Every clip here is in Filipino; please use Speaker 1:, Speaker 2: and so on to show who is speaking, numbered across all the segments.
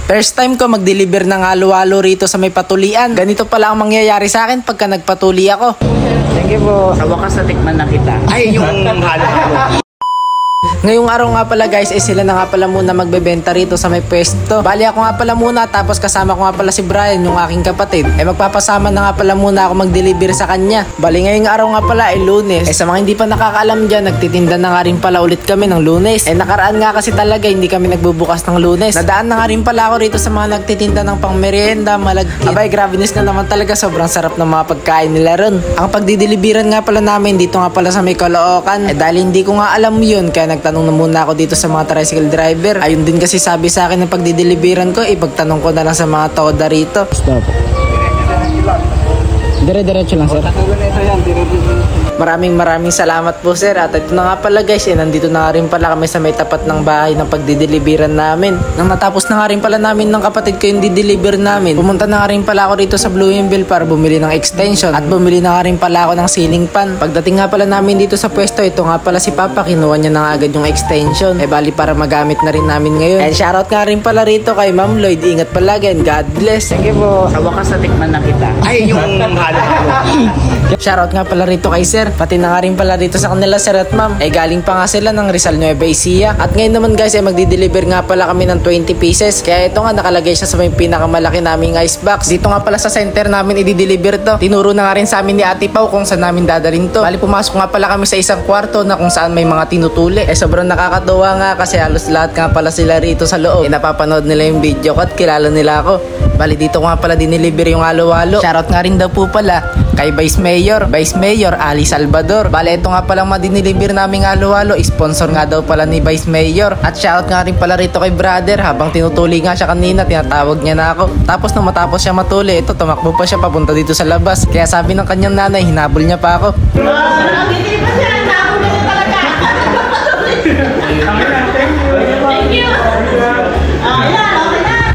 Speaker 1: First time ko mag-deliver ng halo-halo rito sa may patulian. Ganito pala ang mangyayari sa akin pagka nagpatuli ako.
Speaker 2: Thank you po. Sa wakas na tikman na kita. Ay, yung halo-halo.
Speaker 1: Ngayong araw nga pala guys, sila na nga pala muna magbebenta rito sa may pwesto. Bali ako nga pala muna, tapos kasama ko nga pala si Brian, yung aking kapatid. Magpapasama na nga pala muna ako mag-deliver sa kanya. Bali ngayong araw nga pala ay Lunes. Sa mga hindi pa nakakaalam dyan, nagtitinda na nga rin pala ulit kami ng Lunes. Nakaraan nga kasi talaga hindi kami nagbubukas ng Lunes. Nadaan na nga rin pala ako rito sa mga nagtitinda ng pang merienda, malagkit. Abay, gravinis na naman talaga, sobrang sarap ng mga pagkain nila ron. Ang pagdideliveran nga pala namin dito nga pala sa may Caloocan. Dahil hindi ko nga alam yun, kaya nagtanong na muna ako dito sa mga tricycle driver. Ayun din kasi sabi sa akin ng pagdideliveran ko, ipagtanong ko na lang sa mga toda rito. Stop. Dire-diretso lang, sir. Maraming salamat po, sir. At ito na nga pala guys, nandito na nga rin pala kami sa may tapat ng bahay ng pagdideliveran namin. Nang natapos na nga rin pala namin ng kapatid ko yung dideliver namin, pumunta na nga rin pala ako rito sa Bloomingville para bumili ng extension at bumili na nga rin pala ako ng ceiling fan. Pagdating nga pala namin dito sa pwesto, ito nga pala si Papa, kinuha niya na nga agad yung extension. Bali para magamit na rin namin ngayon. And shoutout nga rin pala rito kay Ma'am Lloyd. Ingat palagi and God bless.
Speaker 2: Thank you po. Sa wakas na tikman na kita. Ay, yung halo-halo.
Speaker 1: Shoutout nga pala rito kay sir. Pati na nga rin pala rito sa kanila sir at ma'am. Galing pa nga sila ng Rizal Nueva Ecija. At ngayon naman guys magdi-deliver nga pala kami ng 20 pieces. Kaya ito nga nakalagay siya sa may pinakamalaki naming ice box. Dito nga pala sa center namin i-deliver to. Tinuro na nga rin sa amin ni Ate Pau kung saan namin dadalhin to. Bali pumasok nga pala kami sa isang kwarto na kung saan may mga tinutuli. Sobrang nakakatuwa nga kasi halos lahat nga pala sila rito sa loob. Napapanood nila yung video ko at kilala nila ako. Bali dito nga pala dineliver yung halo-halo. Shoutout nga rin daw po pala kay Vice Mayor Ali Salvador. Bale, ito nga palang madiniliver naming halo-halo, sponsor nga daw pala ni Vice Mayor. At shoutout nga rin pala rito kay brother, habang tinutuli nga siya kanina, tinatawag niya na ako. Tapos nung matapos siya matuli, ito tumakbo pa siya papunta dito sa labas. Kaya sabi ng kanyang nanay, hinabol niya pa ako.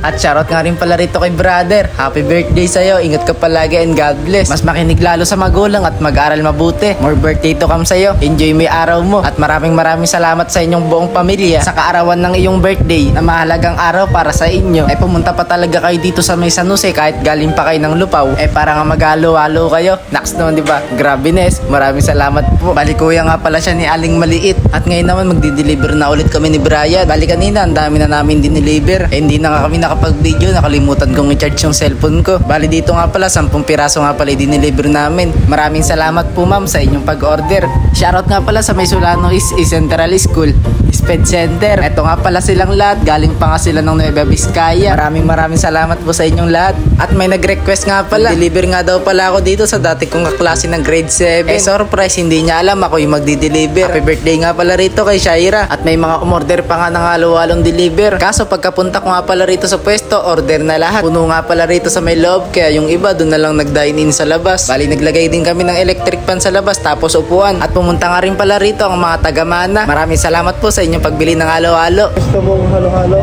Speaker 1: At shoutout nga rin pala rito kay brother. Happy birthday sa'yo. Ingat ka palagi and God bless. Mas makinig lalo sa magulang at mag-aral mabuti. More birthday to come sa'yo. Enjoy mo yung araw mo. At maraming salamat sa inyong buong pamilya sa kaarawan ng iyong birthday na mahalagang araw para sa inyo. Pumunta pa talaga kayo dito sa may San Jose kahit galing pa kayo ng Lupaw. Para nga mag-halo-halo kayo. Next naman, diba? Grabe Nes. Maraming salamat po. Bali kuya nga pala siya ni Aling Maliit. At ngayon naman magdi-deliver na ulit kami ni Brian. Bali kanina ang dami na namin dineliver. Hindi na nga kami nakapag-video, nakalimutan kong i-charge yung cellphone ko. Bali dito nga pala 10 piraso nga pala i-deliver namin. Maraming salamat po ma'am sa inyong pag-order. Shoutout nga pala sa may Solano East Central School Sped Center. Ito nga pala silang lahat, galing pa nga sila ng Nueva Vizcaya. Maraming salamat po sa inyong lahat. At may nag-request nga pala, deliver nga daw pala ako dito sa dati kong kaklase ng grade 7. Surprise, hindi niya alam ako yung magdi-deliver. Happy birthday nga pala rito kay Shaira. At may mga umorder pa nga ng halo-halong deliver. Kaso pagkapunta ko nga pala rito sa pwesto, order na lahat. Puno nga pala rito sa may loob, kaya yung iba doon na lang nag-dine in sa labas. Bali naglagay din kami ng electric fan sa labas tapos upuan. At pumunta nga rin pala rito ang mga taga-Mana. Maraming salamat po sa inyong pagbili ng halo-halo.
Speaker 3: Gusto mong halo-halo?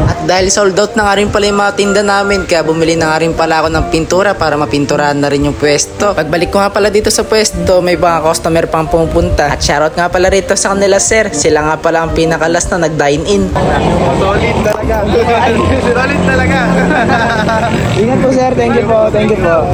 Speaker 1: At dahil sold out na nga rin pala yung mga tinda namin, kaya bumili na nga rin pala ako ng pintura para mapinturahan na rin yung pwesto. Pagbalik ko nga pala dito sa pwesto, may mga customer pang pumunta. At shoutout nga pala rito sa kanila sir. Sila nga pala ang pinakalas na nag-dine in.
Speaker 3: Solid talaga. Solid talaga. Ingat po sir, thank you po.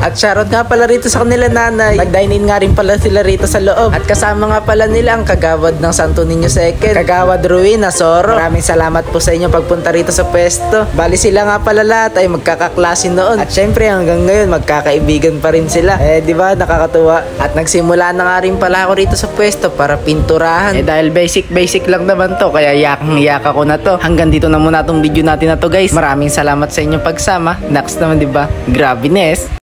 Speaker 1: At shoutout nga pala rito sa kanila nanay. Nag-dine in nga rin pala sila rito sa loob. At kasama nga pala nila ang kagawad ng Santo Niño II, Kagawad Ruin Asoro. Maraming salamat po sa inyo pagpunta rito sa pwesto. Bali sila nga pala lahat ay magkakaklase noon. At syempre hanggang ngayon magkakaibigan pa rin sila. Di ba nakakatuwa? At nagsimula na nga rin pala ako rito sa pwesto para pinturahan. Dahil basic lang naman to, kaya yakang-yaka ko na to. Hanggang dito na muna tong video natin na to guys. Maraming salamat sa inyong pagsama. Next naman, di ba? Grabe Nes.